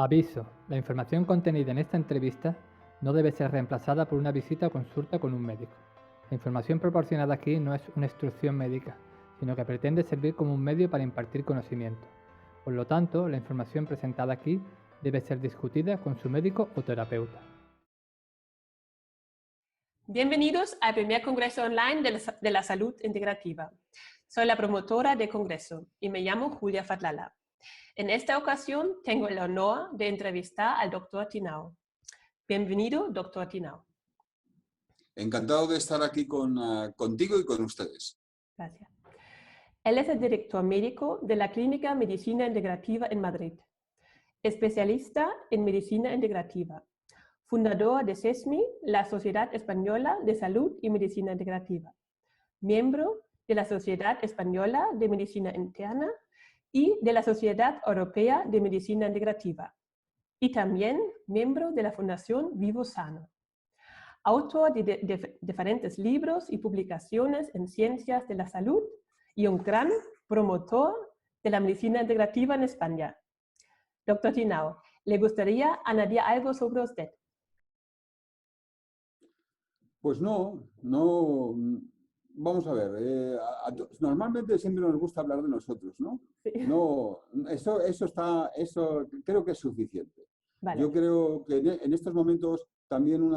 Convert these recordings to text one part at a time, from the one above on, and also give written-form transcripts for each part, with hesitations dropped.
Aviso: la información contenida en esta entrevista no debe ser reemplazada por una visita o consulta con un médico. La información proporcionada aquí no es una instrucción médica, sino que pretende servir como un medio para impartir conocimiento. Por lo tanto, la información presentada aquí debe ser discutida con su médico o terapeuta. Bienvenidos al primer Congreso Online de la Salud Integrativa. Soy la promotora del Congreso y me llamo Julia Fatlala. En esta ocasión tengo el honor de entrevistar al Dr. Tinao. Bienvenido, Dr. Tinao. Encantado de estar aquí contigo y con ustedes. Gracias. Él es el director médico de la Clínica Medicina Integrativa en Madrid, especialista en medicina integrativa, fundador de SESMI, la Sociedad Española de Salud y Medicina Integrativa, miembro de la Sociedad Española de Medicina Interna y de la Sociedad Europea de Medicina Integrativa, y también miembro de la Fundación Vivo Sano. Autor de diferentes libros y publicaciones en ciencias de la salud y un gran promotor de la medicina integrativa en España. Dr. Tinao, ¿le gustaría añadir algo sobre usted? Pues no, vamos a ver, normalmente siempre nos gusta hablar de nosotros, ¿no? Sí. No, eso creo que es suficiente. Vale. Yo creo que en estos momentos también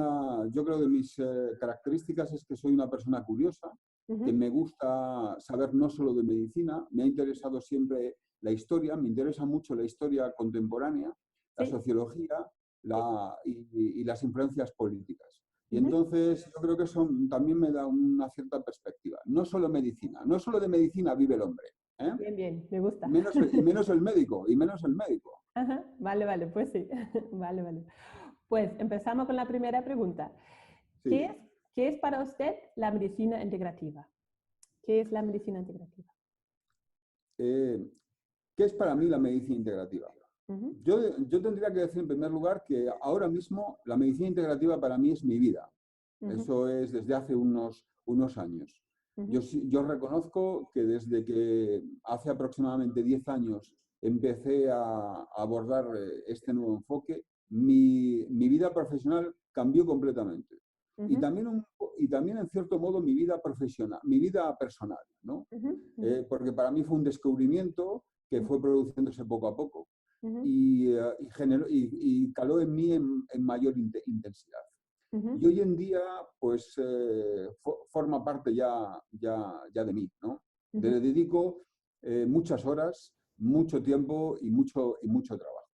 yo creo de mis características es que soy una persona curiosa, que me gusta saber no solo de medicina, me ha interesado siempre la historia, me interesa mucho la historia contemporánea, la sociología y las influencias políticas. Y entonces yo creo que eso también me da una cierta perspectiva. No solo medicina, no solo de medicina vive el hombre. Bien, bien, me gusta. Menos el médico. Ajá, vale, pues sí. Vale. Pues empezamos con la primera pregunta. Sí. ¿Qué es para usted la medicina integrativa? ¿Qué es la medicina integrativa? ¿Qué es para mí la medicina integrativa? Yo tendría que decir en primer lugar que ahora mismo la medicina integrativa para mí es mi vida. Eso es desde hace unos años. Yo reconozco que desde que hace aproximadamente 10 años empecé a abordar este nuevo enfoque, mi vida profesional cambió completamente. Y también en cierto modo mi vida profesional, mi vida personal, ¿no? Porque para mí fue un descubrimiento que fue produciéndose poco a poco. Y caló en mí en mayor intensidad. Y hoy en día, pues, forma parte ya de mí, ¿no? Le dedico muchas horas, mucho tiempo y mucho trabajo.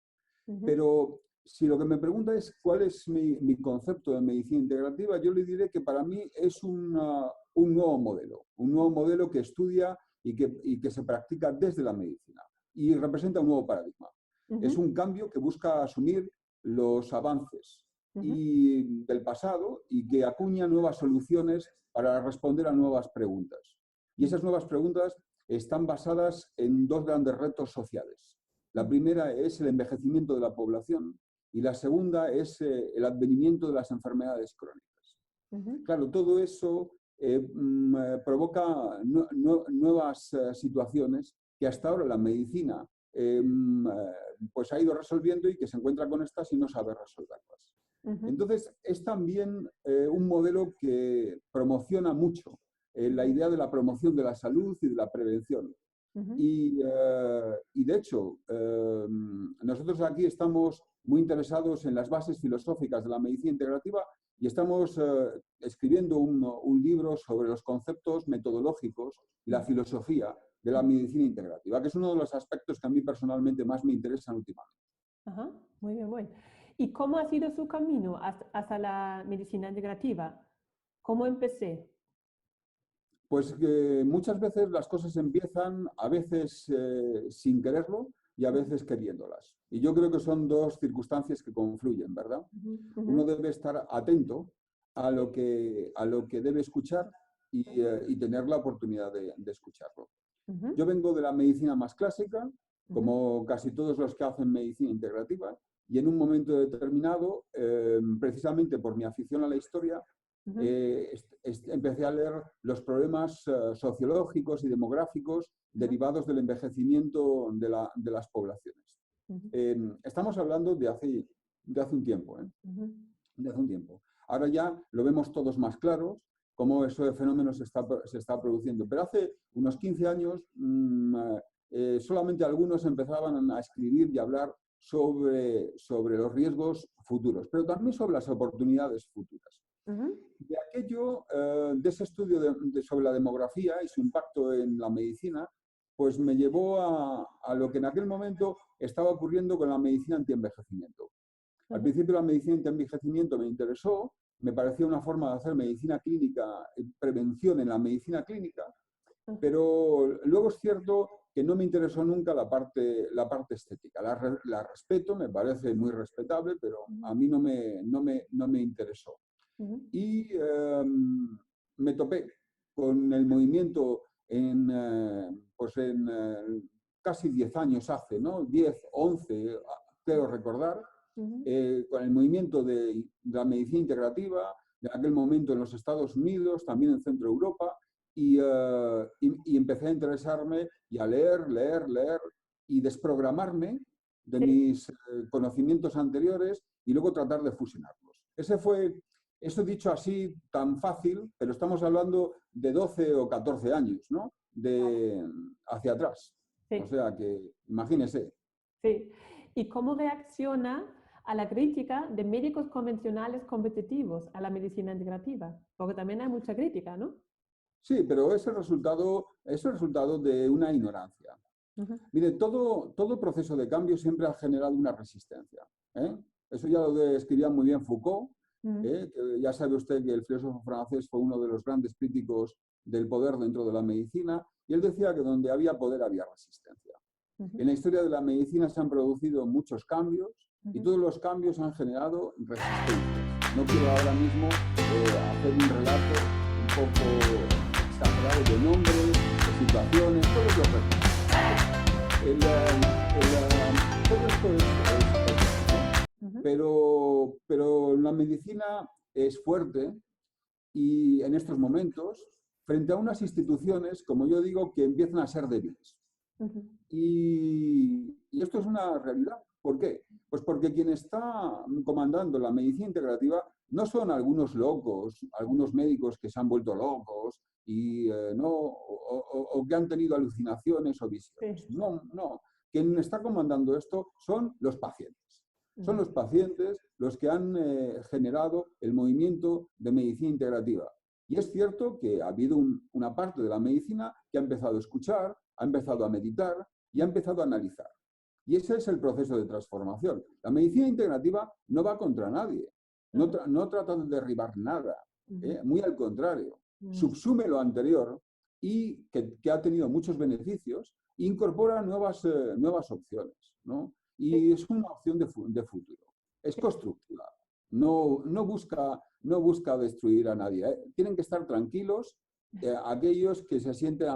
Pero si lo que me pregunta es cuál es mi concepto de medicina integrativa, yo le diré que para mí es un nuevo modelo que estudia y que se practica desde la medicina y representa un nuevo paradigma. Es un cambio que busca asumir los avances del pasado y que acuña nuevas soluciones para responder a nuevas preguntas. Y esas nuevas preguntas están basadas en dos grandes retos sociales. La primera es el envejecimiento de la población y la segunda es el advenimiento de las enfermedades crónicas. Claro, todo eso provoca nuevas situaciones que hasta ahora la medicina pues ha ido resolviendo y que se encuentra con estas y no sabe resolverlas. Entonces, es también un modelo que promociona mucho la idea de la promoción de la salud y de la prevención. Y de hecho, nosotros aquí estamos muy interesados en las bases filosóficas de la medicina integrativa y estamos escribiendo un libro sobre los conceptos metodológicos y la filosofía de la medicina integrativa, que es uno de los aspectos que a mí personalmente más me interesan últimamente. Ajá, muy bien. ¿Y cómo ha sido su camino hasta la medicina integrativa? ¿Cómo empecé? Pues que muchas veces las cosas empiezan, a veces sin quererlo y a veces queriéndolas. Y yo creo que son dos circunstancias que confluyen, ¿verdad? Uno debe estar atento a lo que debe escuchar y tener la oportunidad de escucharlo. Yo vengo de la medicina más clásica, como casi todos los que hacen medicina integrativa, y en un momento determinado, precisamente por mi afición a la historia, empecé a leer los problemas sociológicos y demográficos derivados del envejecimiento de las poblaciones. Estamos hablando de hace un tiempo, de hace un tiempo. Ahora ya lo vemos todos más claros, cómo ese fenómeno se está produciendo. Pero hace unos 15 años solamente algunos empezaban a escribir y hablar sobre los riesgos futuros, pero también sobre las oportunidades futuras. De ese estudio sobre la demografía y su impacto en la medicina, pues me llevó a lo que en aquel momento estaba ocurriendo con la medicina antienvejecimiento. Al principio la medicina antienvejecimiento me interesó, me parecía una forma de hacer medicina clínica, prevención en la medicina clínica, pero luego es cierto que no me interesó nunca la parte estética. La respeto, me parece muy respetable, pero a mí no me interesó. Y me topé con el movimiento casi 10 años hace, ¿no? 10, 11, creo recordar, con el movimiento de la medicina integrativa, de aquel momento en los Estados Unidos, también en Centro Europa, y empecé a interesarme y a leer y desprogramarme de mis conocimientos anteriores y luego tratar de fusionarlos. Eso dicho así tan fácil, pero estamos hablando de 12 o 14 años, ¿no? Hacia atrás. Sí. O sea que, imagínese. Sí. ¿Y cómo reacciona a la crítica de médicos convencionales competitivos a la medicina integrativa? Porque también hay mucha crítica, ¿no? Sí, pero es el resultado de una ignorancia. Mire, todo proceso de cambio siempre ha generado una resistencia. Eso ya lo escribía muy bien Foucault. Que ya sabe usted que el filósofo francés fue uno de los grandes críticos del poder dentro de la medicina, y él decía que donde había poder había resistencia. En la historia de la medicina se han producido muchos cambios y todos los cambios han generado resistencias. No quiero ahora mismo hacer un relato un poco exagerado de nombres, de situaciones, todo lo que ocurre. Todo esto es pero la medicina es fuerte y en estos momentos frente a unas instituciones, como yo digo, que empiezan a ser débiles. Y esto es una realidad. ¿Por qué? Pues porque quien está comandando la medicina integrativa no son algunos locos, algunos médicos que se han vuelto locos o que han tenido alucinaciones o visiones. No. Quien está comandando esto son los pacientes. Son los pacientes los que han generado el movimiento de medicina integrativa. Y es cierto que ha habido una parte de la medicina que ha empezado a escuchar, ha empezado a meditar y ha empezado a analizar. Y ese es el proceso de transformación. La medicina integrativa no va contra nadie, no trata de derribar nada, muy al contrario. Subsume lo anterior y que ha tenido muchos beneficios e incorpora nuevas opciones, ¿no? Y es una opción de futuro. Es constructiva. No busca destruir a nadie. Tienen que estar tranquilos aquellos que se sienten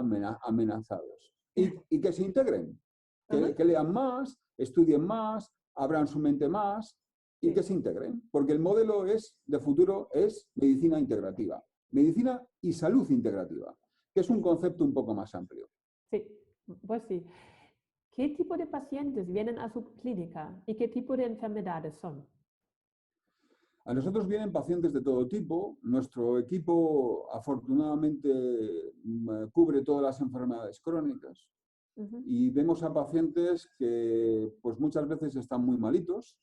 amenazados. Y que se integren. Que lean más, estudien más, abran su mente más y que se integren. Porque el modelo de futuro es medicina integrativa. Medicina y salud integrativa, que es un concepto un poco más amplio. Sí, pues sí. ¿Qué tipo de pacientes vienen a su clínica y qué tipo de enfermedades son? A nosotros vienen pacientes de todo tipo. Nuestro equipo, afortunadamente, cubre todas las enfermedades crónicas. Y vemos a pacientes que pues, muchas veces están muy malitos,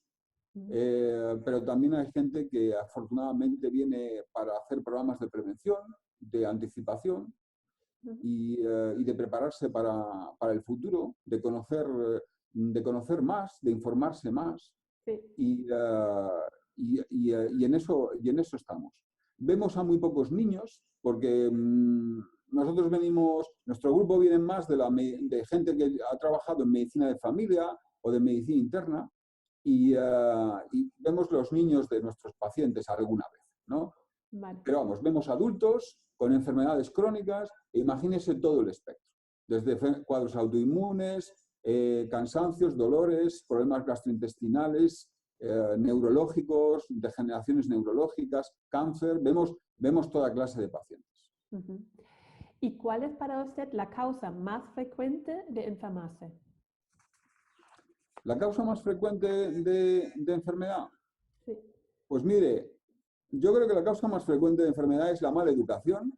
pero también hay gente que afortunadamente viene para hacer programas de prevención, de anticipación, y de prepararse para el futuro, de conocer más, de informarse más. Sí. Y en eso estamos. Vemos a muy pocos niños porque nuestro grupo viene más de gente que ha trabajado en medicina de familia o de medicina interna y vemos los niños de nuestros pacientes alguna vez, ¿no? Vale. Pero vamos, vemos adultos con enfermedades crónicas e imagínese todo el espectro, desde cuadros autoinmunes, cansancios, dolores, problemas gastrointestinales, neurológicos, degeneraciones neurológicas, cáncer, vemos toda clase de pacientes. ¿Y cuál es para usted la causa más frecuente de enfermarse? ¿La causa más frecuente de enfermedad? Sí. Pues mire, yo creo que la causa más frecuente de enfermedad es la mala educación,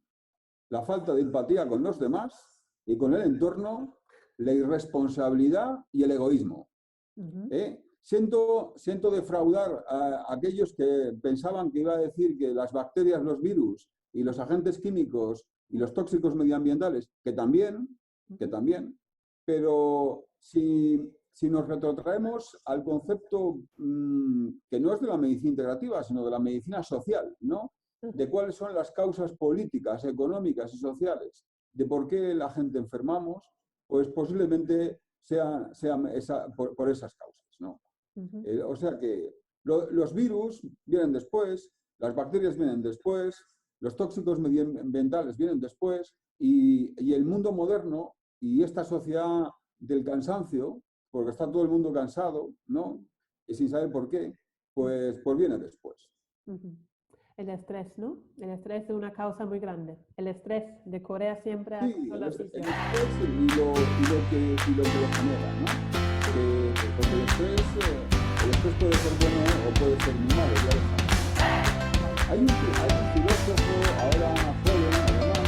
la falta de empatía con los demás y con el entorno, la irresponsabilidad y el egoísmo. Siento defraudar a aquellos que pensaban que iba a decir que las bacterias, los virus y los agentes químicos y los tóxicos medioambientales, que también, pero si nos retrotraemos al concepto que no es de la medicina integrativa, sino de la medicina social, ¿no? De cuáles son las causas políticas, económicas y sociales, de por qué la gente enfermamos, pues posiblemente sea por esas causas, ¿no? O sea que los virus vienen después, las bacterias vienen después, los tóxicos medioambientales vienen después y el mundo moderno y esta sociedad del cansancio, porque está todo el mundo cansado, ¿no? Y sin saber por qué, pues viene después. El estrés, ¿no? El estrés es una causa muy grande. El estrés de Corea siempre ha sido la estrés y lo que lo genera, ¿no? Porque el estrés puede ser bueno o puede ser muy malo, ya lo sabes. Hay un filósofo ahora joven, alemán,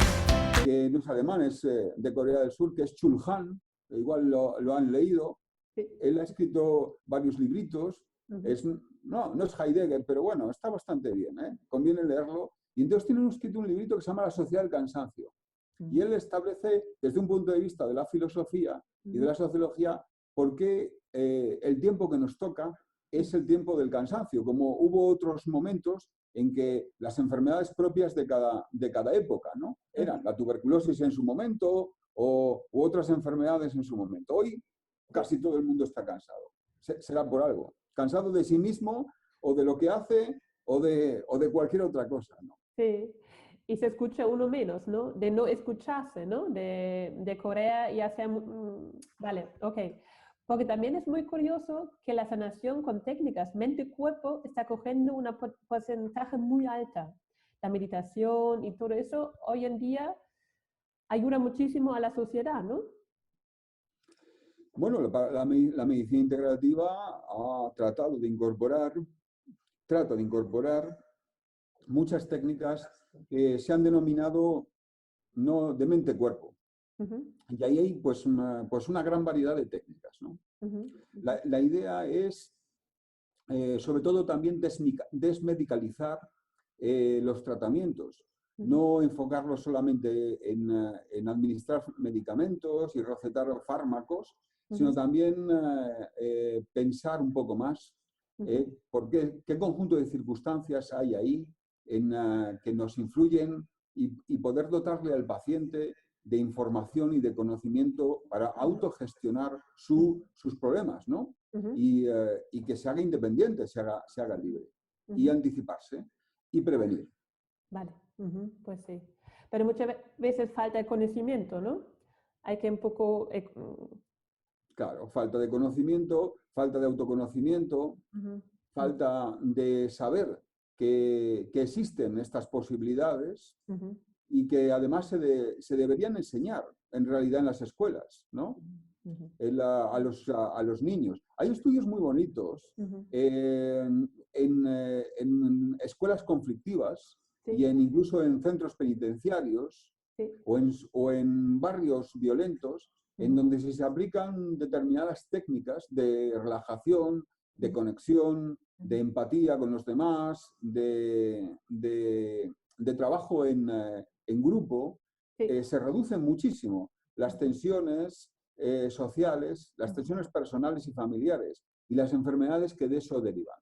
que no es alemán, es de Corea del Sur, que es Chul Han, igual lo han leído. Sí. Él ha escrito varios libritos. No es Heidegger, pero bueno, está bastante bien, ¿eh? Conviene leerlo. Y entonces tiene escrito un librito que se llama La sociedad del cansancio. Y él establece, desde un punto de vista de la filosofía y de la sociología, por qué el tiempo que nos toca es el tiempo del cansancio, como hubo otros momentos en que las enfermedades propias de cada época, ¿no? Eran la tuberculosis en su momento u otras enfermedades en su momento. Hoy casi todo el mundo está cansado. Será por algo. Cansado de sí mismo o de lo que hace o de cualquier otra cosa, ¿no? Sí, y se escucha uno menos, ¿no? De no escucharse, ¿no? De Corea y hacer... vale, ok. Porque también es muy curioso que la sanación con técnicas mente y cuerpo está cogiendo un porcentaje muy alta. La meditación y todo eso hoy en día ayuda muchísimo a la sociedad, ¿no? Bueno, la medicina integrativa trata de incorporar muchas técnicas que se han denominado no de mente-cuerpo. Y ahí hay pues una gran variedad de técnicas, ¿no? La idea es, sobre todo, también desmedicalizar los tratamientos. No enfocarlos solamente en administrar medicamentos y recetar fármacos, sino también pensar un poco más qué conjunto de circunstancias hay ahí que nos influyen y poder dotarle al paciente de información y de conocimiento para autogestionar sus problemas, ¿no? Y que se haga independiente, se haga libre. Y anticiparse y prevenir. Vale, pues sí. Pero muchas veces falta de conocimiento, ¿no? Hay que un poco... Claro, falta de conocimiento, falta de autoconocimiento, falta de saber que existen estas posibilidades y que además se deberían enseñar en realidad en las escuelas, ¿no? A los niños. Hay estudios muy bonitos en escuelas conflictivas y incluso en centros penitenciarios o en barrios violentos en donde se aplican determinadas técnicas de relajación, de conexión, de empatía con los demás, de trabajo en grupo, se reducen muchísimo las tensiones sociales, las tensiones personales y familiares y las enfermedades que de eso derivan.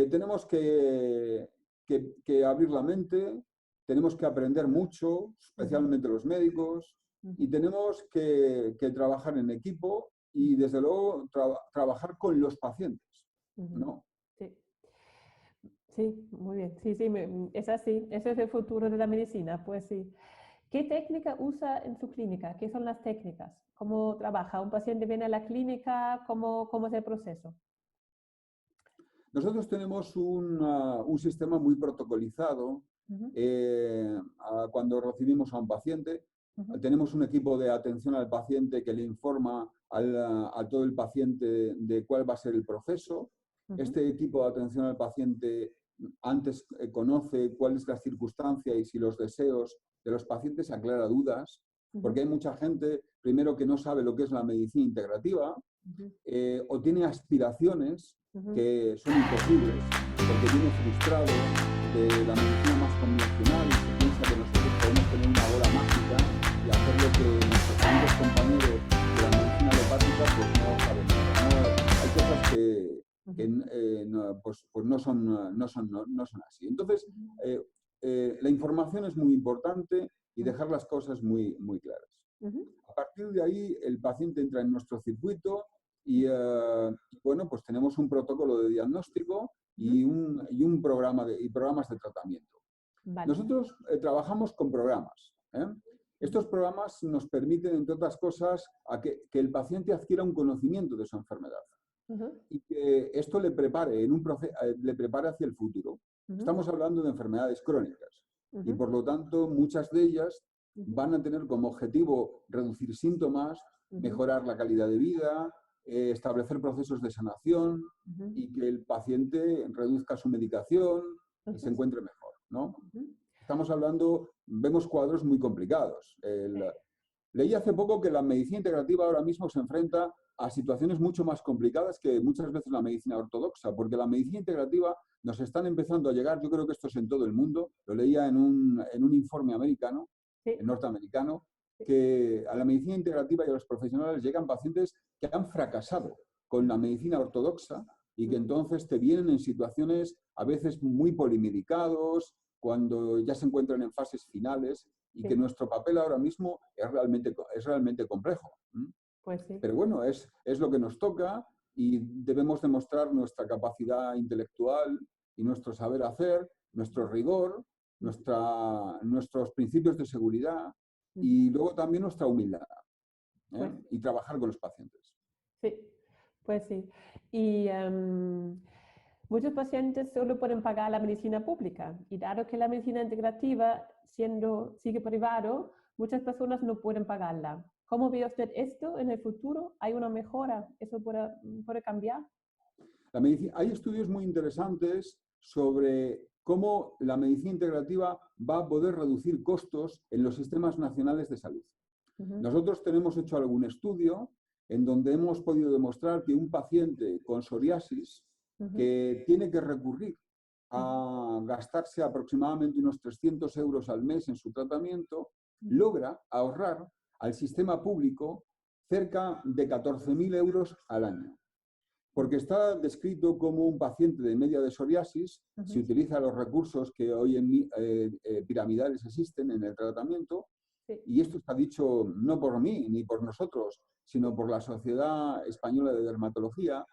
Tenemos que abrir la mente, tenemos que aprender mucho, especialmente los médicos, y tenemos que trabajar en equipo y, desde luego, trabajar con los pacientes, ¿no? Sí. Sí, muy bien. Sí, es así. Ese es el futuro de la medicina, pues sí. ¿Qué técnica usa en su clínica? ¿Qué son las técnicas? ¿Cómo trabaja? ¿Un paciente viene a la clínica? ¿Cómo es el proceso? Nosotros tenemos un sistema muy protocolizado cuando recibimos a un paciente. Tenemos un equipo de atención al paciente que le informa a todo el paciente de cuál va a ser el proceso. Este equipo de atención al paciente antes conoce cuál es la circunstancia y si los deseos de los pacientes, aclara dudas, porque hay mucha gente, primero, que no sabe lo que es la medicina integrativa, o tiene aspiraciones que son imposibles, porque viene frustrado de la medicina más convencional y se piensa que nosotros podemos tener una bola mágica y hacer lo que nuestros amigos compañeros de la medicina alopática pues no saben. Hay cosas que no son así. Entonces, la información es muy importante y dejar las cosas muy, muy claras. A partir de ahí, el paciente entra en nuestro circuito y bueno, pues tenemos un protocolo de diagnóstico y programas de tratamiento. Vale. Nosotros trabajamos con programas. Estos programas nos permiten, entre otras cosas, que el paciente adquiera un conocimiento de su enfermedad y que esto le prepare, le prepare hacia el futuro. Estamos hablando de enfermedades crónicas y, por lo tanto, muchas de ellas van a tener como objetivo reducir síntomas, mejorar la calidad de vida, establecer procesos de sanación y que el paciente reduzca su medicación y se encuentre mejor, ¿no? Estamos hablando, vemos cuadros muy complicados. Leí hace poco que la medicina integrativa ahora mismo se enfrenta a situaciones mucho más complicadas que muchas veces la medicina ortodoxa, porque la medicina integrativa nos están empezando a llegar, yo creo que esto es en todo el mundo, lo leía en un informe americano, norteamericano, que a la medicina integrativa y a los profesionales llegan pacientes que han fracasado con la medicina ortodoxa y que entonces te vienen en situaciones a veces muy polimedicados, cuando ya se encuentran en fases finales y que nuestro papel ahora mismo es realmente complejo. Pues sí. Pero bueno, es lo que nos toca y debemos demostrar nuestra capacidad intelectual y nuestro saber hacer, nuestro rigor, nuestros principios de seguridad y luego también nuestra humildad y trabajar con los pacientes. Sí, pues sí. Y muchos pacientes solo pueden pagar la medicina pública y dado que la medicina integrativa sigue privado, muchas personas no pueden pagarla. ¿Cómo ve usted esto en el futuro? ¿Hay una mejora? ¿Eso puede cambiar? Hay estudios muy interesantes sobre cómo la medicina integrativa va a poder reducir costos en los sistemas nacionales de salud. Nosotros tenemos hecho algún estudio en donde hemos podido demostrar que un paciente con psoriasis que tiene que recurrir a gastarse aproximadamente unos 300 euros al mes en su tratamiento, logra ahorrar al sistema público cerca de 14.000 euros al año. Porque está descrito como un paciente de media de psoriasis, si utiliza los recursos que hoy piramidales existen en el tratamiento, y esto está dicho no por mí ni por nosotros, sino por la Sociedad Española de Dermatología,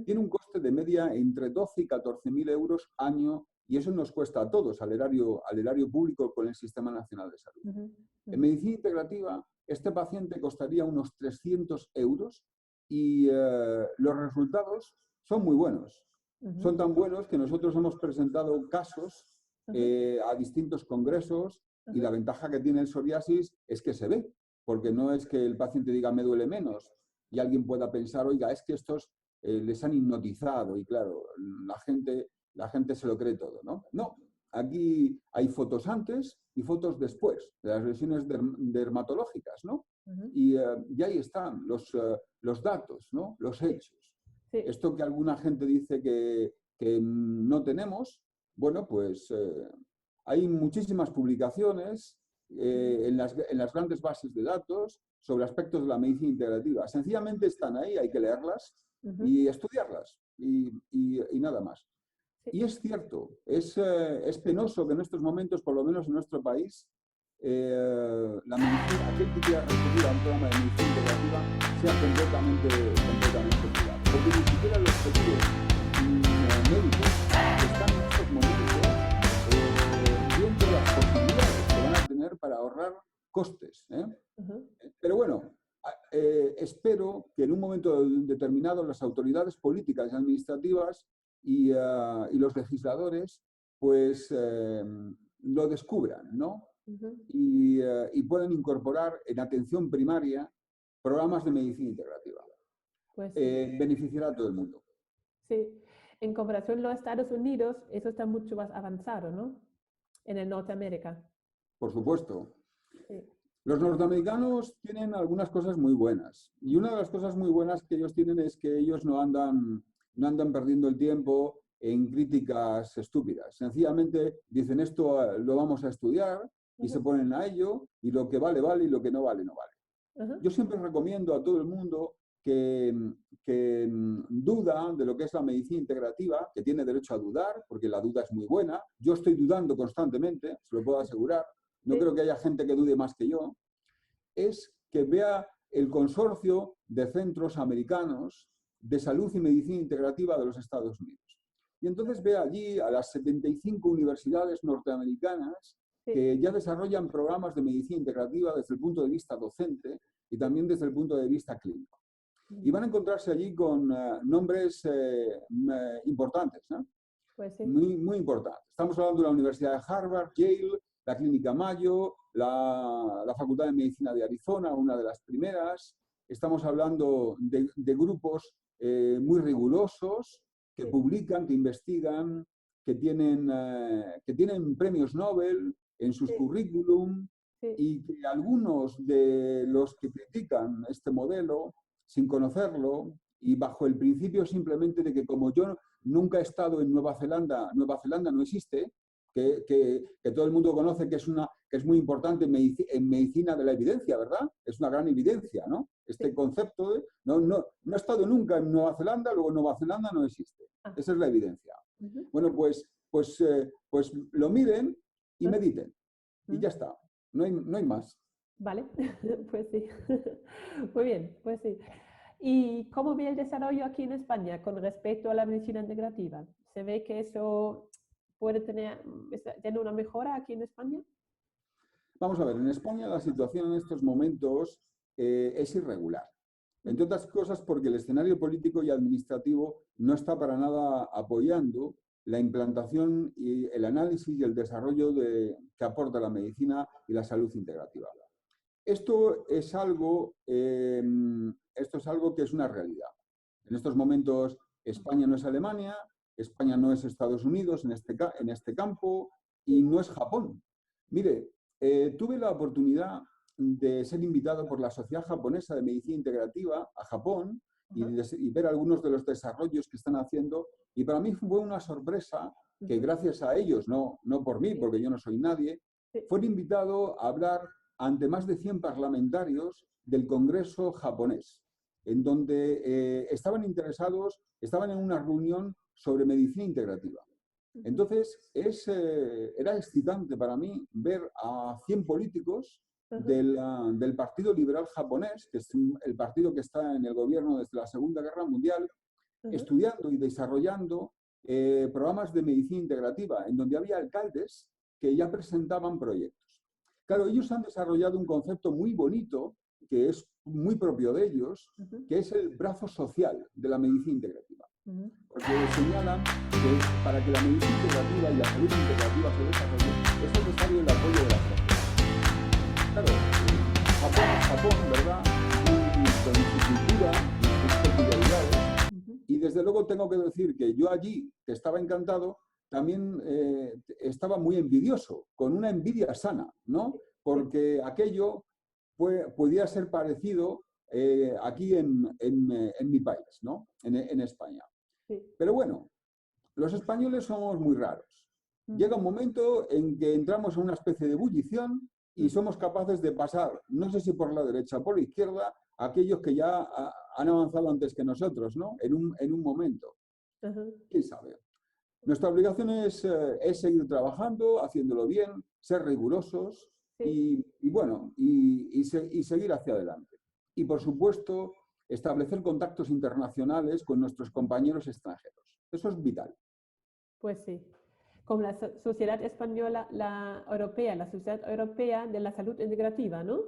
tiene un coste de media entre 12 y 14.000 euros año, y eso nos cuesta a todos, al erario público con el Sistema Nacional de Salud. En medicina integrativa, este paciente costaría unos 300 euros y los resultados son muy buenos. Son tan buenos que nosotros hemos presentado casos a distintos congresos y la ventaja que tiene el psoriasis es que se ve, porque no es que el paciente diga me duele menos y alguien pueda pensar, oiga, es que estos les han hipnotizado y claro, la gente se lo cree todo, ¿no? No, aquí hay fotos antes y fotos después de las lesiones dermatológicas, ¿no? Y ahí están los datos, ¿no? Los hechos. Sí. Esto que alguna gente dice que no tenemos, bueno, pues hay muchísimas publicaciones en las grandes bases de datos sobre aspectos de la medicina integrativa. Sencillamente están ahí, hay que leerlas y estudiarlas y nada más. Sí. Y es cierto, es penoso que en estos momentos, por lo menos en nuestro país, la medicina, aquel que quiera recurrir a un programa de medicina integrativa sea completamente privado. Porque ni siquiera los seguros médicos están en estos momentos viendo las posibilidades que van a tener para ahorrar costes. Pero bueno, espero que en un momento determinado las autoridades políticas y administrativas y los legisladores pues lo descubran, ¿no? y pueden incorporar en atención primaria programas de medicina integrativa. Pues sí. Beneficiará a todo el mundo. Sí, en comparación con los Estados Unidos, eso está mucho más avanzado, ¿no? En el Norteamérica. Por supuesto. Sí. Los norteamericanos tienen algunas cosas muy buenas. Y una de las cosas muy buenas que ellos tienen es que ellos no andan perdiendo el tiempo en críticas estúpidas. Sencillamente dicen esto lo vamos a estudiar y se ponen a ello y lo que vale, vale y lo que no vale, no vale. Yo siempre recomiendo a todo el mundo que duda de lo que es la medicina integrativa, que tiene derecho a dudar, porque la duda es muy buena. Yo estoy dudando constantemente, se lo puedo asegurar. No creo que haya gente que dude más que yo. Es que vea el consorcio de centros americanos de salud y medicina integrativa de los Estados Unidos. Y entonces ve allí a las 75 universidades norteamericanas que ya desarrollan programas de medicina integrativa desde el punto de vista docente y también desde el punto de vista clínico. Y van a encontrarse allí con nombres importantes, ¿no? Pues sí. Muy importantes. Estamos hablando de la Universidad de Harvard, Yale, la Clínica Mayo, la Facultad de Medicina de Arizona, una de las primeras. Estamos hablando de grupos muy rigurosos que publican, que investigan, que tienen premios Nobel en sus currículum y que algunos de los que critican este modelo sin conocerlo y bajo el principio simplemente de que como yo nunca he estado en Nueva Zelanda no existe, que todo el mundo conoce que es muy importante en medicina de la evidencia, ¿verdad? Es una gran evidencia, ¿no? Este concepto de no he estado nunca en Nueva Zelanda, luego Nueva Zelanda no existe. Esa es la evidencia. Bueno, pues lo miren y mediten. Y ya está. No hay más. Vale, pues sí. Muy bien, pues sí. ¿Y cómo ve el desarrollo aquí en España con respecto a la medicina integrativa? ¿Se ve que eso puede tener una mejora aquí en España? Vamos a ver, en España la situación en estos momentos es irregular. Entre otras cosas porque el escenario político y administrativo no está para nada apoyando la implantación y el análisis y el desarrollo que aporta la medicina y la salud integrativa. Esto es algo que es una realidad. En estos momentos España no es Alemania, España no es Estados Unidos en este campo y no es Japón. Mire, tuve la oportunidad de ser invitado por la Sociedad Japonesa de Medicina Integrativa a Japón y ver algunos de los desarrollos que están haciendo y para mí fue una sorpresa que gracias a ellos, no por mí, porque yo no soy nadie, fue invitado a hablar ante más de 100 parlamentarios del Congreso japonés, en donde estaban en una reunión sobre medicina integrativa. Entonces, era excitante para mí ver a 100 políticos del Partido Liberal Japonés, que es el partido que está en el gobierno desde la Segunda Guerra Mundial, estudiando y desarrollando programas de medicina integrativa, en donde había alcaldes que ya presentaban proyectos. Claro, ellos han desarrollado un concepto muy bonito, que es muy propio de ellos, que es el brazo social de la medicina integrativa. Porque señalan que para que la medicina integrativa y la salud integrativa se desarrollen, es necesario el apoyo de la sociedad. Claro, Japón, ¿verdad? Con su cultura, sus peculiaridades. Y desde luego tengo que decir que yo allí, que estaba encantado, también estaba muy envidioso, con una envidia sana, ¿no? Porque aquello podía ser parecido aquí en mi país, ¿no? En España. Pero bueno, los españoles somos muy raros. Llega un momento en que entramos en una especie de ebullición y somos capaces de pasar, no sé si por la derecha o por la izquierda, a aquellos que ya han avanzado antes que nosotros, ¿no? En un momento. ¿Quién sabe? Nuestra obligación es seguir trabajando, haciéndolo bien, ser rigurosos y seguir hacia adelante. Y, por supuesto, establecer contactos internacionales con nuestros compañeros extranjeros. Eso es vital. Pues sí. Como la Sociedad Española, la Sociedad Europea de la Salud Integrativa, ¿no?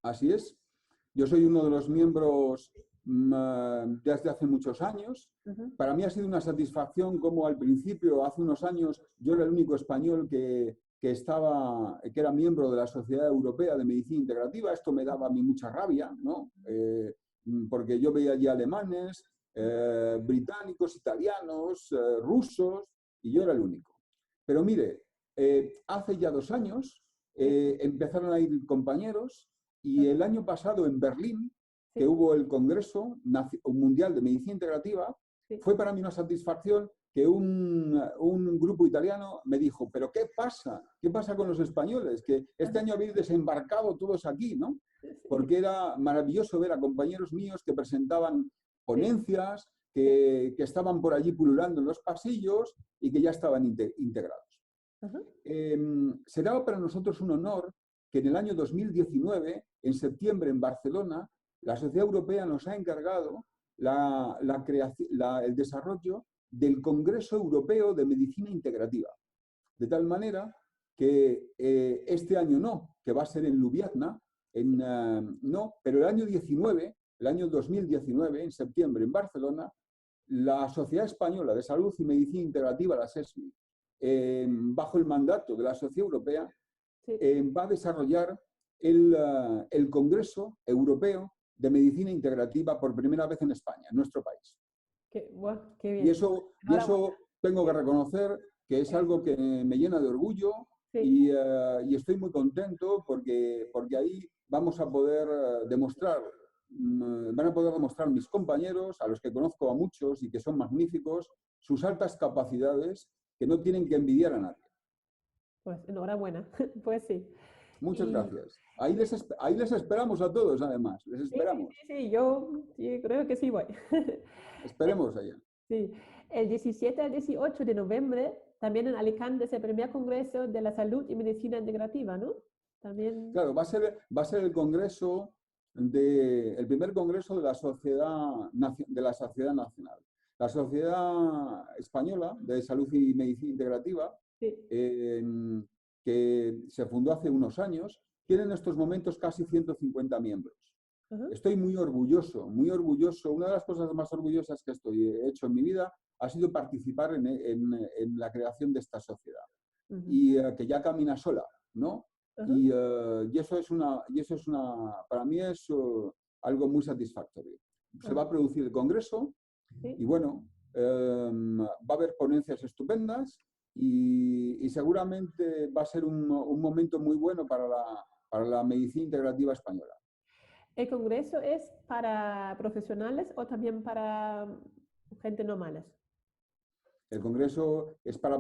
Así es. Yo soy uno de los miembros desde hace muchos años. Para mí ha sido una satisfacción como al principio, hace unos años, yo era el único español que que era miembro de la Sociedad Europea de Medicina Integrativa. Esto me daba a mí mucha rabia, ¿no? Porque yo veía allí alemanes, británicos, italianos, rusos, y yo era el único. Pero mire, hace ya 2 años empezaron a ir compañeros, y el año pasado en Berlín, que hubo el Congreso Mundial de Medicina Integrativa, fue para mí una satisfacción que un grupo italiano me dijo, pero ¿qué pasa? ¿Qué pasa con los españoles? Que este año habéis desembarcado todos aquí, ¿no? Porque era maravilloso ver a compañeros míos que presentaban ponencias, que estaban por allí pululando en los pasillos y que ya estaban integrados. Será para nosotros un honor que en el año 2019, en septiembre, en Barcelona, la Sociedad Europea nos ha encargado el desarrollo del Congreso Europeo de Medicina Integrativa. De tal manera que este año no, que va a ser en Ljubljana, no, pero el año 2019, en septiembre, en Barcelona, la Sociedad Española de Salud y Medicina Integrativa, la SESMI, bajo el mandato de la Sociedad Europea, va a desarrollar el Congreso Europeo de Medicina Integrativa por primera vez en España, en nuestro país. Qué bien. Y eso tengo que reconocer que es algo que me llena de orgullo, y estoy muy contento porque ahí vamos a poder demostrar, van a poder demostrar mis compañeros, a los que conozco a muchos y que son magníficos, sus altas capacidades que no tienen que envidiar a nadie. Pues enhorabuena, pues sí. Muchas gracias. Ahí les esperamos a todos, además. Les esperamos. Sí, yo creo que sí voy. Esperemos allá. Sí. El 17 al 18 de noviembre, también en Alicante, es el primer Congreso de la Salud y Medicina Integrativa, ¿no? También... Claro, va a ser el congreso el primer congreso de la Sociedad Nacional. La Sociedad Española de Salud y Medicina Integrativa, que se fundó hace unos años, tiene en estos momentos casi 150 miembros. Estoy muy orgulloso, muy orgulloso. Una de las cosas más orgullosas que he hecho en mi vida ha sido participar en la creación de esta sociedad. Y que ya camina sola, ¿no? Y eso es para mí es algo muy satisfactorio. Se va a producir el congreso y bueno, va a haber ponencias estupendas y seguramente va a ser un momento muy bueno para la medicina integrativa española. ¿El congreso es para profesionales o también para gente normales? El congreso es para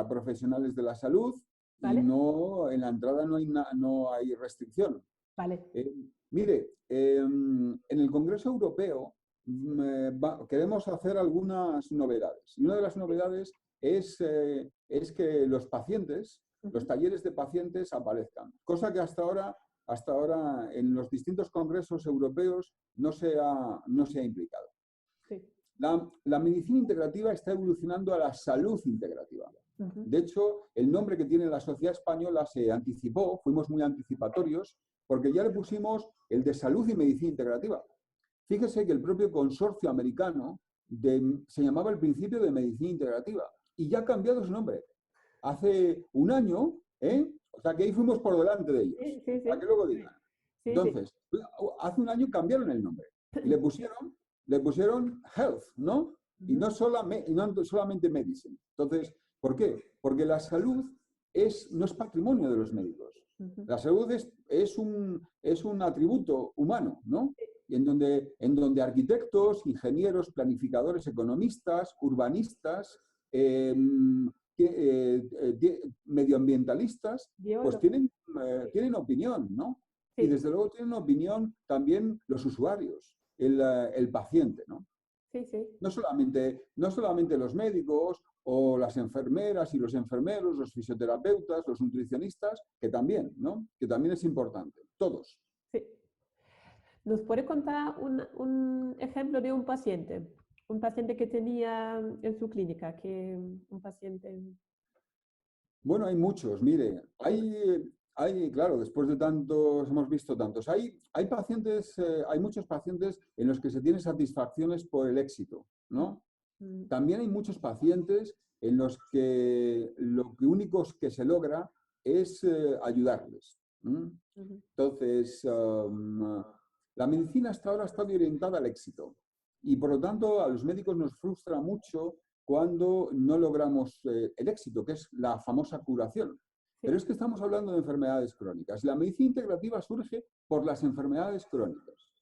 profesionales de la salud. ¿Vale? Y no, en la entrada no hay restricción. Vale. Mire, en el Congreso Europeo queremos hacer algunas novedades. Y una de las novedades es que los pacientes, los talleres de pacientes aparezcan. Cosa que hasta ahora en los distintos congresos europeos no se ha implicado. Sí. La medicina integrativa está evolucionando a la salud integrativa. De hecho, el nombre que tiene la Sociedad Española se anticipó, fuimos muy anticipatorios, porque ya le pusimos el de Salud y Medicina Integrativa. Fíjese que el propio consorcio americano se llamaba al principio de Medicina Integrativa y ya ha cambiado su nombre. Hace un año, o sea que ahí fuimos por delante de ellos, para que luego digan. Entonces, hace un año cambiaron el nombre y le pusieron Health, ¿no? Y no solamente Medicine. Entonces, ¿por qué? Porque la salud no es patrimonio de los médicos. La salud es un atributo humano, ¿no? Y en donde arquitectos, ingenieros, planificadores, economistas, urbanistas, medioambientalistas, pues tienen opinión, ¿no? Sí. Y desde luego tienen opinión también los usuarios, el paciente, ¿no? Sí, sí. No solamente los médicos o las enfermeras y los enfermeros, los fisioterapeutas, los nutricionistas, que también, ¿no? Que también es importante. Todos. Sí. ¿Nos puede contar un ejemplo de un paciente? Un paciente que tenía en su clínica, un paciente... Bueno, hay muchos, mire. Claro, después de tantos, hemos visto tantos. Hay muchos pacientes en los que se tienen satisfacciones por el éxito, ¿no? También hay muchos pacientes en los que lo único que se logra es ayudarles. Entonces, la medicina hasta ahora está orientada al éxito y por lo tanto a los médicos nos frustra mucho cuando no logramos el éxito, que es la famosa curación. Pero es que estamos hablando de enfermedades crónicas. La medicina integrativa surge por las enfermedades crónicas.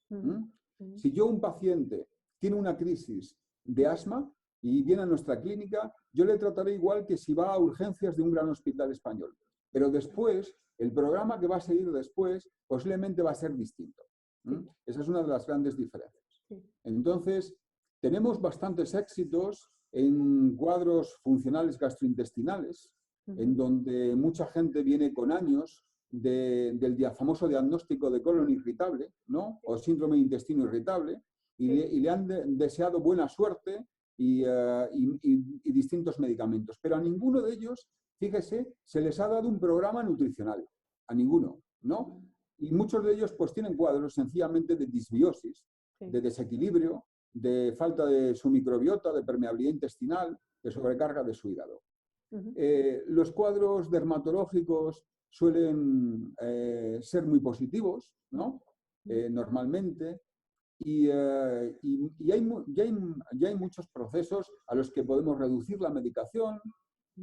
Si yo, un paciente, tiene una crisis de asma y viene a nuestra clínica, yo le trataré igual que si va a urgencias de un gran hospital español. Pero después, el programa que va a seguir después posiblemente va a ser distinto. Esa es una de las grandes diferencias. Entonces, tenemos bastantes éxitos en cuadros funcionales gastrointestinales, en donde mucha gente viene con años del famoso diagnóstico de colon irritable, ¿no? O síndrome de intestino irritable, y le han deseado buena suerte y distintos medicamentos. Pero a ninguno de ellos, fíjese, se les ha dado un programa nutricional. A ninguno, ¿no? Y muchos de ellos pues tienen cuadros sencillamente de disbiosis, de desequilibrio, de falta de su microbiota, de permeabilidad intestinal, de sobrecarga de su hígado. Los cuadros dermatológicos suelen ser muy positivos, ¿no? Normalmente, y ya hay muchos procesos a los que podemos reducir la medicación,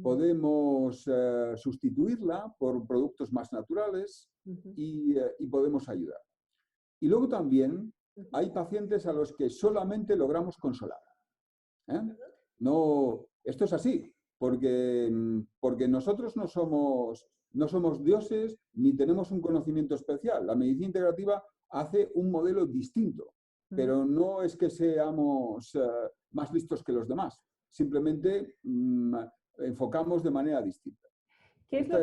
podemos sustituirla por productos más naturales y podemos ayudar. Y luego también hay pacientes a los que solamente logramos consolar. No, esto es así, porque nosotros no somos dioses ni tenemos un conocimiento especial. La medicina integrativa hace un modelo distinto, pero no es que seamos más listos que los demás. Simplemente enfocamos de manera distinta. Esta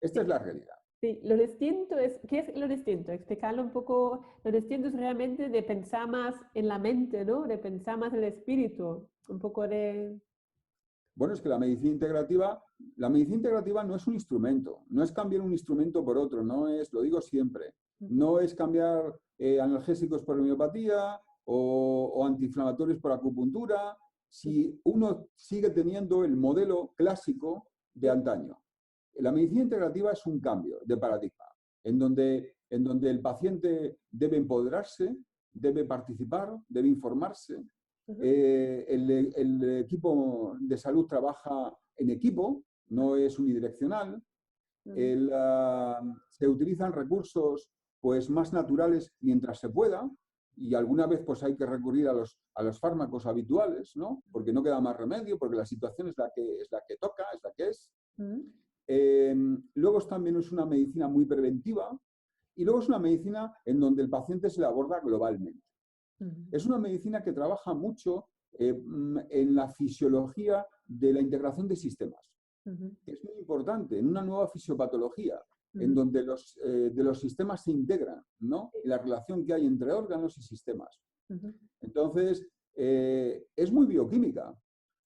es la realidad. Sí, lo distinto es, ¿qué es lo distinto? Explicarlo un poco. Lo distinto es realmente de pensar más en la mente, ¿no? De pensar más en el espíritu, un poco de... Bueno, es que la medicina integrativa no es un instrumento, no es cambiar un instrumento por otro, no es, lo digo siempre, no es cambiar analgésicos por homeopatía o antiinflamatorios por acupuntura, si uno sigue teniendo el modelo clásico de antaño. La medicina integrativa es un cambio de paradigma, en donde el paciente debe empoderarse, debe participar, debe informarse. El equipo de salud trabaja en equipo, no es unidireccional. Se utilizan recursos pues, más naturales mientras se pueda, y alguna vez pues, hay que recurrir a los fármacos habituales, ¿no? Porque no queda más remedio, porque la situación es la que toca, es la que es. Luego también es una medicina muy preventiva y luego es una medicina en donde el paciente se le aborda globalmente. Es una medicina que trabaja mucho en la fisiología de la integración de sistemas. Es muy importante, en una nueva fisiopatología, en donde de los sistemas se integran, ¿no? La relación que hay entre órganos y sistemas. Entonces, es muy bioquímica.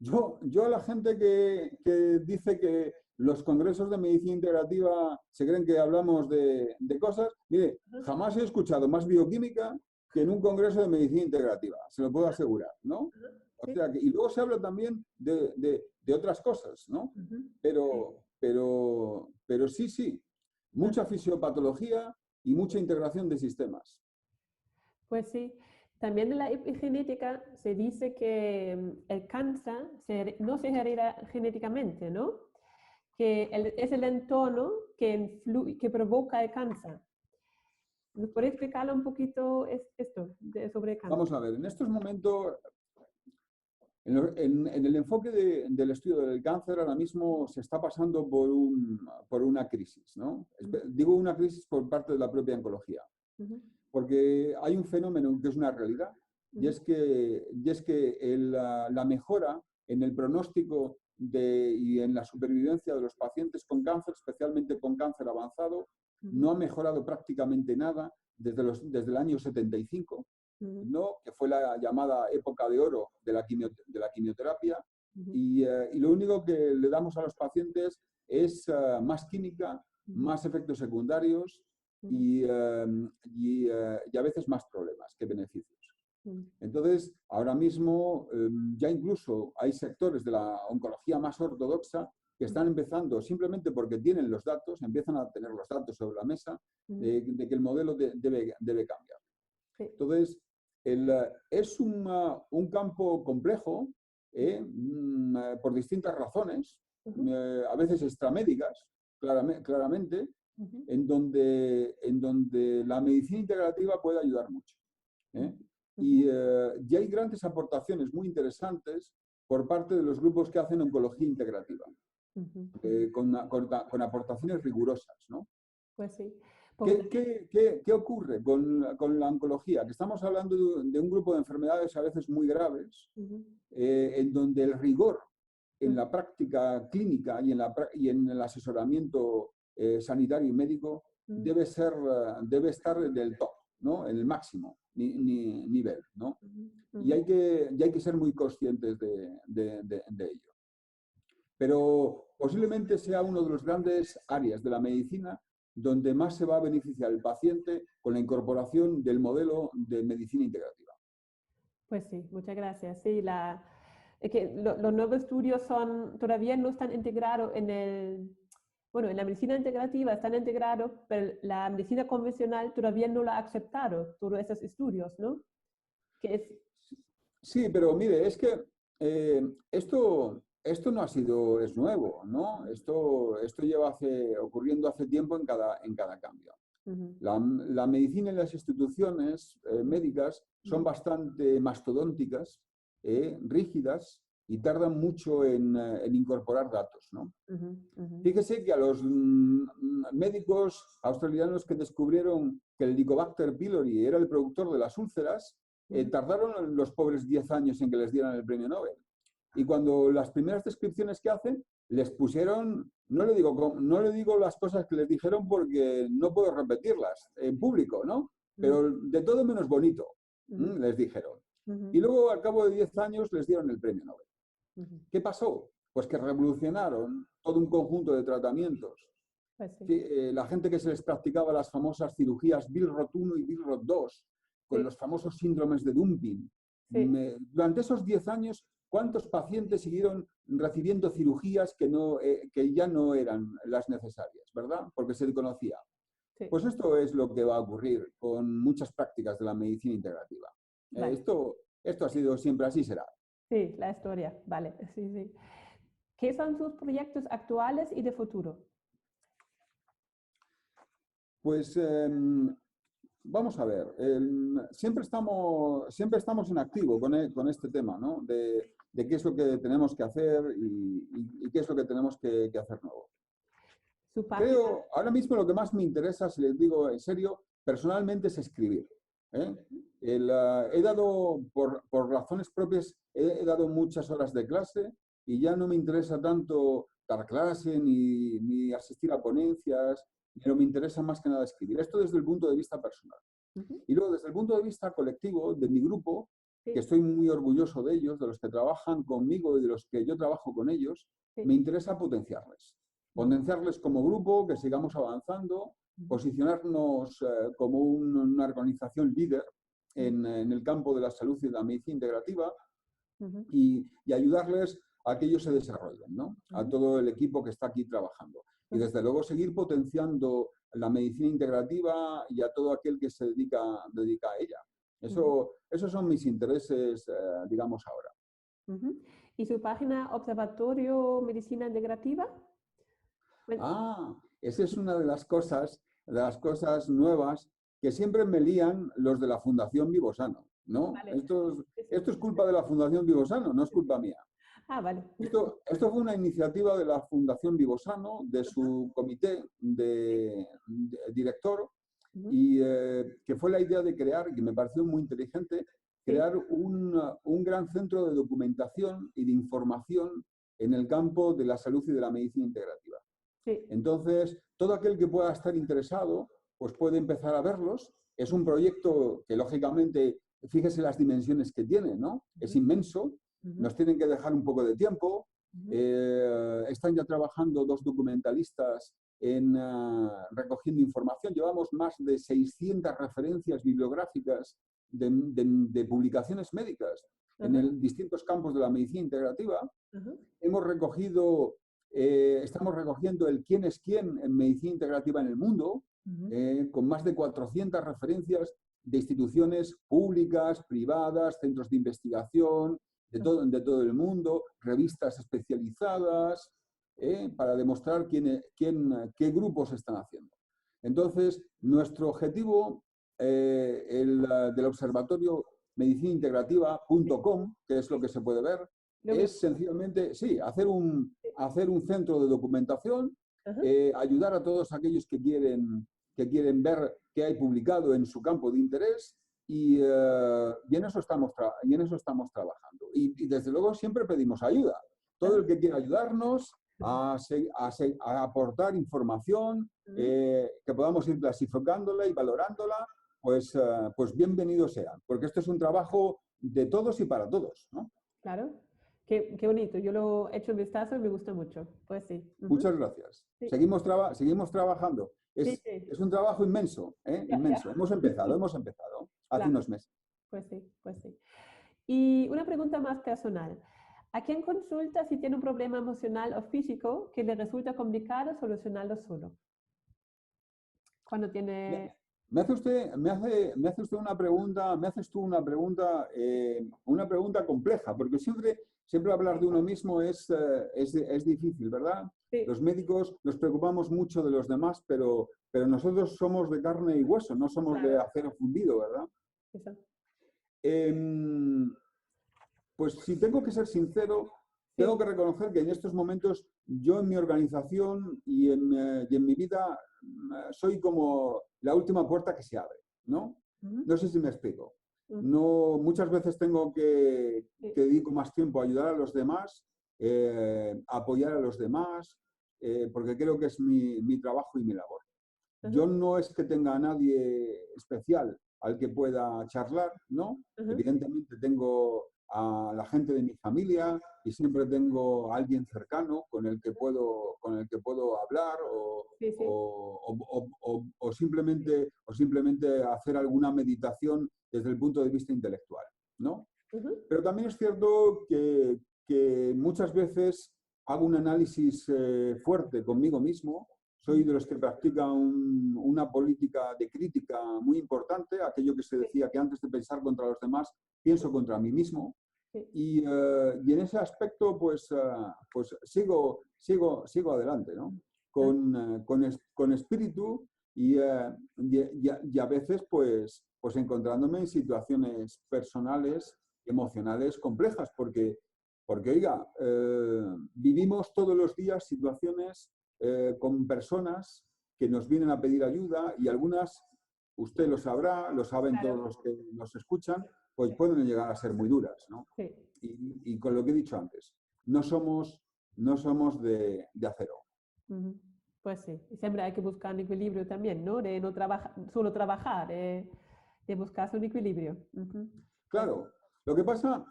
Yo a la gente que dice que los congresos de medicina integrativa se creen que hablamos de cosas, mire, jamás he escuchado más bioquímica que en un congreso de medicina integrativa, se lo puedo asegurar, ¿no? O sea y luego se habla también de otras cosas, ¿no? Pero sí, mucha fisiopatología y mucha integración de sistemas. Pues sí. También en la epigenética se dice que el cáncer no se hereda genéticamente, ¿no? Que es el entorno que provoca el cáncer. ¿Nos puede explicarlo un poquito esto sobre el cáncer? Vamos a ver, en estos momentos, en el enfoque del estudio del cáncer, ahora mismo se está pasando por una crisis, ¿no? Digo una crisis por parte de la propia oncología. Porque hay un fenómeno que es una realidad, y es que la mejora en el pronóstico y en la supervivencia de los pacientes con cáncer, especialmente con cáncer avanzado, no ha mejorado prácticamente nada desde el año 75, ¿no? Que fue la llamada época de oro de la quimioterapia, y lo único que le damos a los pacientes es más química, más efectos secundarios, y a veces más problemas que beneficios. Entonces, ahora mismo ya incluso hay sectores de la oncología más ortodoxa que están empezando, simplemente porque tienen los datos, empiezan a tener los datos sobre la mesa de que el modelo debe cambiar. Entonces, es un campo complejo por distintas razones, a veces extramédicas, claramente, en donde la medicina integrativa puede ayudar mucho. Y ya hay grandes aportaciones muy interesantes por parte de los grupos que hacen oncología integrativa, con aportaciones rigurosas, ¿no? Pues sí. ¿Qué ocurre con la oncología? Que estamos hablando de un grupo de enfermedades a veces muy graves, en donde el rigor en la práctica clínica y en el asesoramiento sanitario y médico debe estar del top, ¿no? En el máximo nivel, ¿no? Y hay que ser muy conscientes de ello. Pero posiblemente sea uno de los grandes áreas de la medicina donde más se va a beneficiar el paciente con la incorporación del modelo de medicina integrativa. Pues sí, muchas gracias. Sí, los nuevos estudios todavía no están integrados en la medicina integrativa están integrados, pero la medicina convencional todavía no la ha aceptado, todos esos estudios, ¿no? Sí, pero mire, es que esto no es nuevo, ¿no? Esto lleva ocurriendo hace tiempo en cada cambio. La medicina y las instituciones médicas son bastante mastodónticas, rígidas, y tardan mucho en incorporar datos, ¿no? Fíjese que a los médicos australianos que descubrieron que el Helicobacter pylori era el productor de las úlceras, tardaron los pobres 10 años en que les dieran el premio Nobel. Y cuando las primeras descripciones que hacen, les pusieron, no le digo las cosas que les dijeron porque no puedo repetirlas en público, ¿no? Pero de todo menos bonito, les dijeron. Y luego, al cabo de 10 años, les dieron el premio Nobel. ¿Qué pasó? Pues que revolucionaron todo un conjunto de tratamientos. Pues sí. La gente que se les practicaba las famosas cirugías Billroth 1 y Billroth 2, con los famosos síndromes de dumping. Durante esos 10 años, ¿cuántos pacientes siguieron recibiendo cirugías que ya no eran las necesarias, ¿verdad? Porque se conocía. Pues esto es lo que va a ocurrir con muchas prácticas de la medicina integrativa. Vale. Esto ha sido siempre así, será. Sí, la historia, vale. Sí. ¿Qué son sus proyectos actuales y de futuro? Pues vamos a ver, siempre estamos en activo con este tema, ¿no? De qué es lo que tenemos que hacer y qué es lo que tenemos que hacer nuevo. Creo, ahora mismo lo que más me interesa, si les digo en serio, personalmente es escribir. He dado, por razones propias, he dado muchas horas de clase y ya no me interesa tanto dar clase ni asistir a ponencias, pero me interesa más que nada escribir. Esto desde el punto de vista personal. Y luego desde el punto de vista colectivo, de mi grupo, que estoy muy orgulloso de ellos, de los que trabajan conmigo y de los que yo trabajo con ellos, me interesa potenciarles. Potenciarles como grupo, que sigamos avanzando, posicionarnos como una organización líder en el campo de la salud y de la medicina integrativa y ayudarles a que ellos se desarrollen, ¿no? A todo el equipo que está aquí trabajando. Y desde luego seguir potenciando la medicina integrativa y a todo aquel que se dedica a ella. Esos son mis intereses, digamos, ahora. ¿Y su página Observatorio Medicina Integrativa? Esa es una de las cosas nuevas que siempre me lían los de la Fundación Vivosano, ¿no? Vale. Esto es culpa de la Fundación Vivosano, no es culpa mía. Vale. Esto fue una iniciativa de la Fundación Vivosano, de su comité de director, y que fue la idea de crear, que me pareció muy inteligente, crear un gran centro de documentación y de información en el campo de la salud y de la medicina integrativa. Entonces, todo aquel que pueda estar interesado, pues puede empezar a verlos. Es un proyecto que, lógicamente, fíjese las dimensiones que tiene, ¿no? Es inmenso. Nos tienen que dejar un poco de tiempo. Están ya trabajando 2 documentalistas en recogiendo información. Llevamos más de 600 referencias bibliográficas de publicaciones médicas en distintos campos de la medicina integrativa. Hemos recogido, estamos recogiendo el quién es quién en medicina integrativa en el mundo, con más de 400 referencias de instituciones públicas, privadas, centros de investigación, de todo el mundo, revistas especializadas, para demostrar qué grupos están haciendo. Entonces, nuestro objetivo del observatorio medicinaintegrativa.com, que es lo que se puede ver, es sencillamente, sí, hacer un centro de documentación, ayudar a todos aquellos que quieren ver qué hay publicado en su campo de interés, y en eso estamos trabajando. Y desde luego siempre pedimos ayuda. Todo el que quiera ayudarnos a aportar información, que podamos ir clasificándola y valorándola, pues bienvenidos sean, porque esto es un trabajo de todos y para todos, ¿no? Claro, qué bonito. Yo lo he hecho un vistazo y me gusta mucho. Pues sí. Muchas gracias. Sí. Seguimos trabajando. Es un trabajo inmenso, inmenso. Hemos empezado hace unos meses. Pues sí. Y una pregunta más personal. ¿A quién consulta si tiene un problema emocional o físico que le resulta complicado solucionarlo solo? Cuando tiene... Me hace usted una pregunta compleja, porque siempre hablar de uno mismo es difícil, ¿verdad? Sí. Los médicos nos preocupamos mucho de los demás, pero nosotros somos de carne y hueso, no somos de acero fundido, ¿verdad? Exacto. Pues si tengo que ser sincero, tengo que reconocer que en estos momentos yo en mi organización y en mi vida soy como la última puerta que se abre, ¿no? No sé si me explico. No, muchas veces tengo que dedico más tiempo a ayudar a los demás, a apoyar a los demás, porque creo que es mi trabajo y mi labor. Yo no es que tenga a nadie especial al que pueda charlar, ¿no? Evidentemente tengo a la gente de mi familia y siempre tengo a alguien cercano con el que puedo hablar o simplemente hacer alguna meditación desde el punto de vista intelectual, ¿no? Pero también es cierto que muchas veces hago un análisis fuerte conmigo mismo. Soy de los que practican una política de crítica muy importante, aquello que se decía que antes de pensar contra los demás, pienso contra mí mismo. Y en ese aspecto, pues sigo adelante, ¿no? Con espíritu y a veces, pues encontrándome en situaciones personales, emocionales complejas, porque oiga, vivimos todos los días situaciones con personas que nos vienen a pedir ayuda y algunas, usted lo sabrá, lo saben todos los que nos escuchan, pues pueden llegar a ser muy duras, ¿no? Sí. Y con lo que he dicho antes, no somos de acero. Pues sí, y siempre hay que buscar un equilibrio también, ¿no? De no solo trabajar, de buscar un equilibrio. Claro. Lo que pasa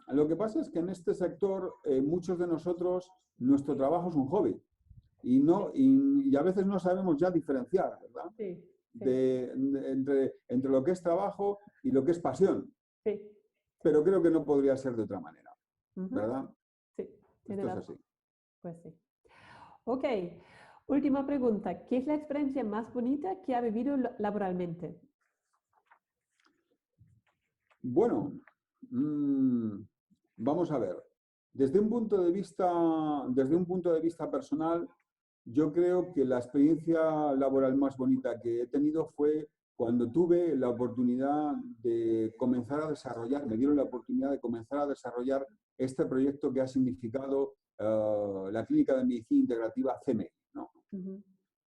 es que en este sector muchos de nosotros, nuestro trabajo es un hobby. Y a veces no sabemos ya diferenciar, ¿verdad? Sí. Entre lo que es trabajo y lo que es pasión. Sí. Pero creo que no podría ser de otra manera, ¿verdad? Sí. Esto es así. Pues sí. Ok. Última pregunta. ¿Qué es la experiencia más bonita que ha vivido laboralmente? Bueno, vamos a ver. Desde un punto de vista personal, yo creo que la experiencia laboral más bonita que he tenido fue cuando tuve la oportunidad de comenzar a desarrollar, me dieron la oportunidad de comenzar a desarrollar este proyecto que ha significado la Clínica de Medicina Integrativa CME, ¿no?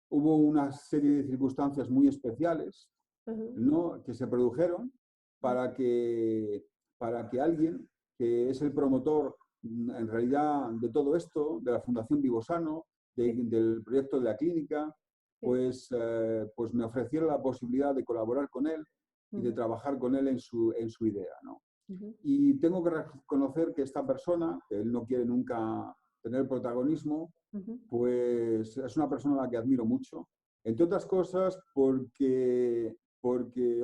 Hubo una serie de circunstancias muy especiales, ¿no?, que se produjeron para que alguien que es el promotor en realidad de todo esto, de la Fundación Vivosano, del proyecto de la clínica, pues me ofrecieron la posibilidad de colaborar con él y de trabajar con él en su idea, ¿no? Y tengo que reconocer que esta persona, que él no quiere nunca tener protagonismo, pues es una persona a la que admiro mucho, entre otras cosas porque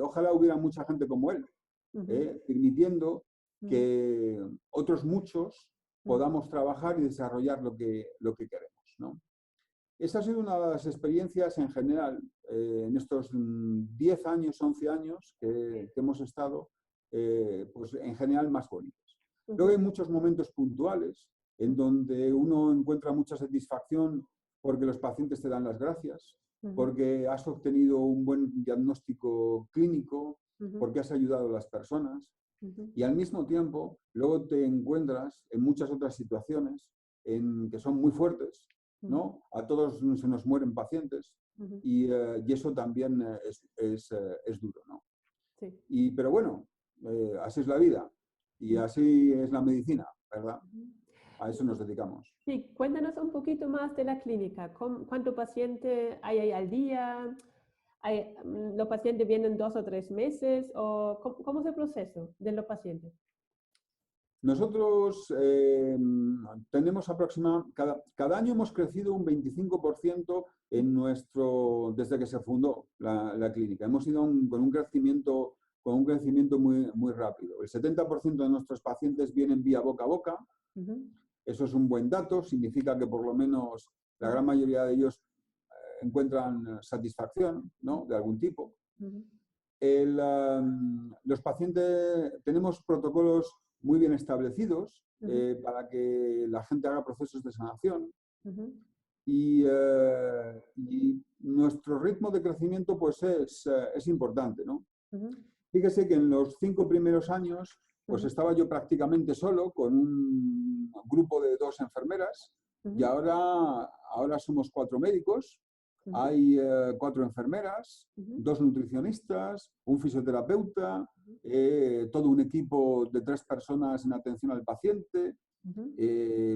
ojalá hubiera mucha gente como él, permitiendo que otros muchos podamos trabajar y desarrollar lo que queremos, ¿no? Esa ha sido una de las experiencias en general, en estos 10 años, 11 años que hemos estado, pues en general más bonitos. Luego hay muchos momentos puntuales en donde uno encuentra mucha satisfacción porque los pacientes te dan las gracias, porque has obtenido un buen diagnóstico clínico, porque has ayudado a las personas. Y al mismo tiempo, luego te encuentras en muchas otras situaciones que son muy fuertes, ¿no? A todos se nos mueren pacientes y eso también es duro, ¿no? Sí. Pero bueno, así es la vida y así es la medicina, ¿verdad? A eso nos dedicamos. Sí, cuéntanos un poquito más de la clínica. ¿Cuántos pacientes hay ahí al día? ¿Los pacientes vienen 2 o 3 meses? ¿O cómo es el proceso de los pacientes? Nosotros tenemos aproximadamente, cada año hemos crecido un 25% desde que se fundó la clínica. Hemos ido con un crecimiento muy, muy rápido. El 70% de nuestros pacientes vienen vía boca a boca. Eso es un buen dato, significa que por lo menos la gran mayoría de ellos encuentran satisfacción, ¿no? De algún tipo. Los pacientes, tenemos protocolos muy bien establecidos para que la gente haga procesos de sanación y nuestro ritmo de crecimiento pues es importante, ¿no? Fíjese que en los 5 primeros años pues estaba yo prácticamente solo con un grupo de 2 enfermeras y ahora somos 4 médicos. Hay 4 enfermeras, 2 nutricionistas, un fisioterapeuta, todo un equipo de 3 personas en atención al paciente.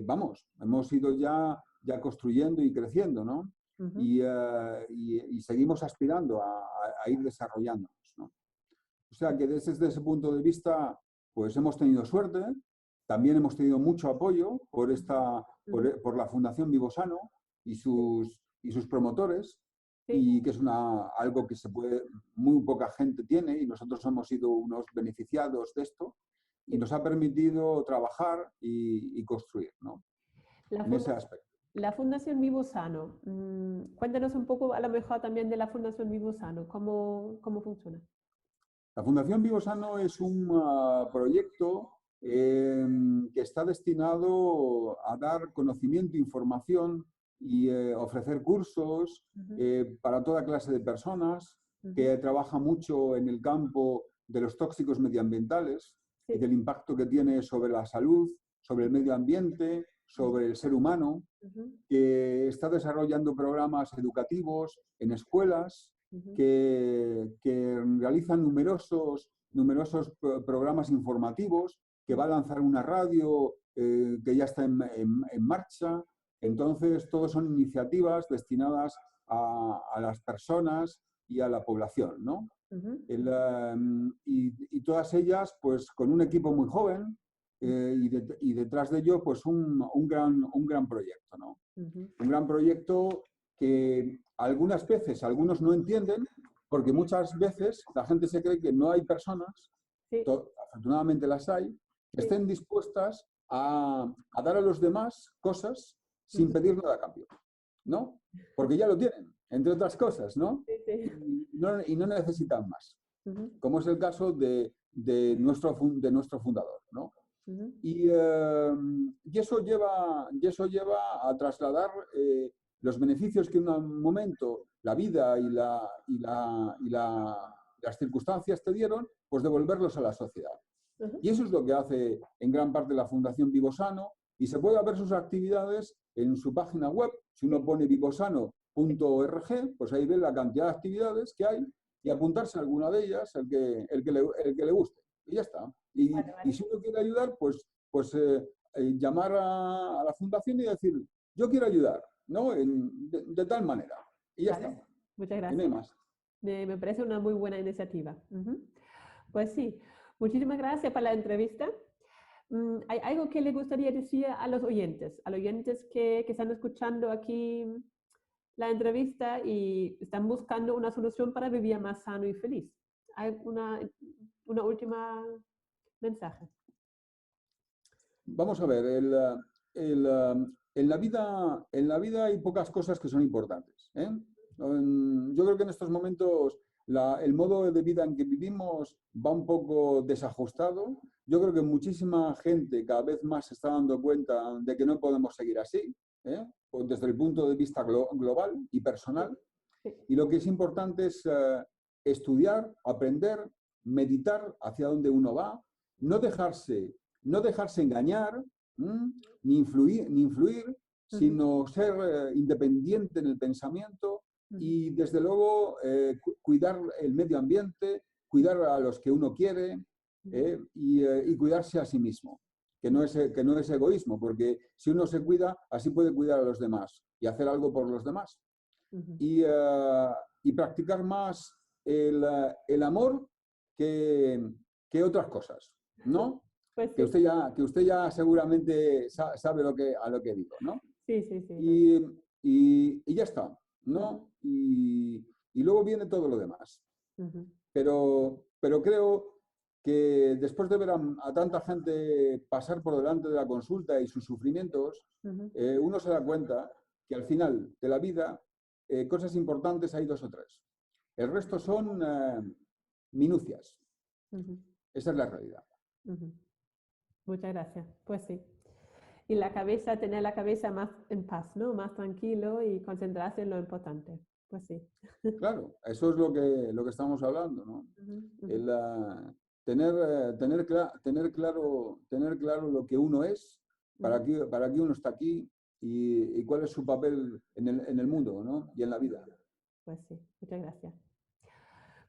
Vamos, hemos ido ya construyendo y creciendo, ¿no? Y seguimos aspirando a ir desarrollándonos, ¿no? O sea que desde ese punto de vista, pues hemos tenido suerte. También hemos tenido mucho apoyo por la Fundación Vivosano y sus promotores, y que es algo que muy poca gente tiene, y nosotros hemos sido unos beneficiados de esto, y nos ha permitido trabajar y construir, ¿no? En ese aspecto. La Fundación Vivosano, cuéntanos un poco a lo mejor también de la Fundación Vivosano, ¿cómo funciona? La Fundación Vivosano es un proyecto que está destinado a dar conocimiento, información y ofrecer cursos para toda clase de personas, que trabaja mucho en el campo de los tóxicos medioambientales y del impacto que tiene sobre la salud, sobre el medio ambiente, sobre el ser humano, que está desarrollando programas educativos en escuelas, que realizan numerosos programas informativos, que va a lanzar una radio que ya está en marcha. Entonces, todos son iniciativas destinadas a las personas y a la población, ¿no? Y todas ellas, pues, con un equipo muy joven y detrás de ello, pues, un gran proyecto, ¿no? Un gran proyecto que algunas veces algunos no entienden, porque muchas veces la gente se cree que no hay personas, afortunadamente las hay, que estén dispuestas a dar a los demás cosas sin pedir nada a cambio, ¿no? Porque ya lo tienen, entre otras cosas, ¿no? Y no necesitan más, como es el caso de nuestro fundador, ¿no? Y eso lleva a trasladar los beneficios que en un momento la vida y las circunstancias te dieron, pues devolverlos a la sociedad. Y eso es lo que hace en gran parte la Fundación Vivosano, y se puede ver sus actividades en su página web. Si uno pone vivosano.org, pues ahí ve la cantidad de actividades que hay y apuntarse a alguna de ellas, el que le guste. Y ya está. Y si uno quiere ayudar, pues llamar a la fundación y decir, yo quiero ayudar, ¿no? De tal manera. Y ya está. Muchas gracias. Y no hay más. Me parece una muy buena iniciativa. Pues sí, muchísimas gracias por la entrevista. ¿Hay algo que le gustaría decir a los oyentes que están escuchando aquí la entrevista y están buscando una solución para vivir más sano y feliz? una última mensaje. Vamos a ver, en la vida hay pocas cosas que son importantes, ¿eh? Yo creo que en estos momentos el modo de vida en que vivimos va un poco desajustado. Yo creo que muchísima gente cada vez más se está dando cuenta de que no podemos seguir así, ¿eh? Pues desde el punto de vista global y personal. Y lo que es importante es estudiar, aprender, meditar hacia dónde uno va, no dejarse engañar, ni influir, sino ser independiente en el pensamiento y, desde luego, cuidar el medio ambiente, cuidar a los que uno quiere y cuidarse a sí mismo, que no es egoísmo, porque si uno se cuida, así puede cuidar a los demás y hacer algo por los demás. Y practicar más el amor que otras cosas, ¿no? Pues sí. Que usted ya seguramente sabe a lo que digo, ¿no? Sí, sí, sí. Y ya está, ¿no? Y luego viene todo lo demás. Pero creo que después de ver a tanta gente pasar por delante de la consulta y sus sufrimientos, uno se da cuenta que al final de la vida cosas importantes hay 2 o 3. El resto son minucias. Esa es la realidad. Muchas gracias. Pues sí. Y tener la cabeza más en paz, ¿no? Más tranquilo y concentrarse en lo importante. Pues sí. Claro, eso es lo que estamos hablando, ¿no? Tener claro lo que uno es, para qué uno está aquí y cuál es su papel en el mundo, ¿no? Y en la vida. Pues sí, muchas gracias.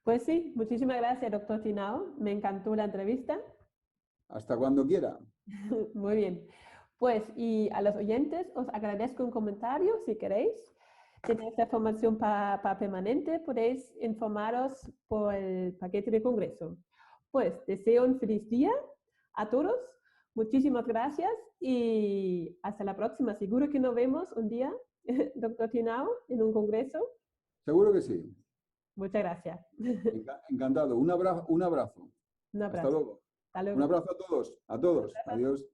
Pues sí, muchísimas gracias, doctor Tinao. Me encantó la entrevista. Hasta cuando quiera. Muy bien. Pues, y a los oyentes os agradezco un comentario si queréis. Tenéis esta formación para permanente, podéis informaros por el paquete de congreso. Pues, deseo un feliz día a todos. Muchísimas gracias y hasta la próxima. Seguro que nos vemos un día, doctor Tinao, en un congreso. Seguro que sí. Muchas gracias. Encantado. Un abrazo. Un abrazo. Hasta luego. Hasta luego. Un abrazo a todos. A todos. Adiós.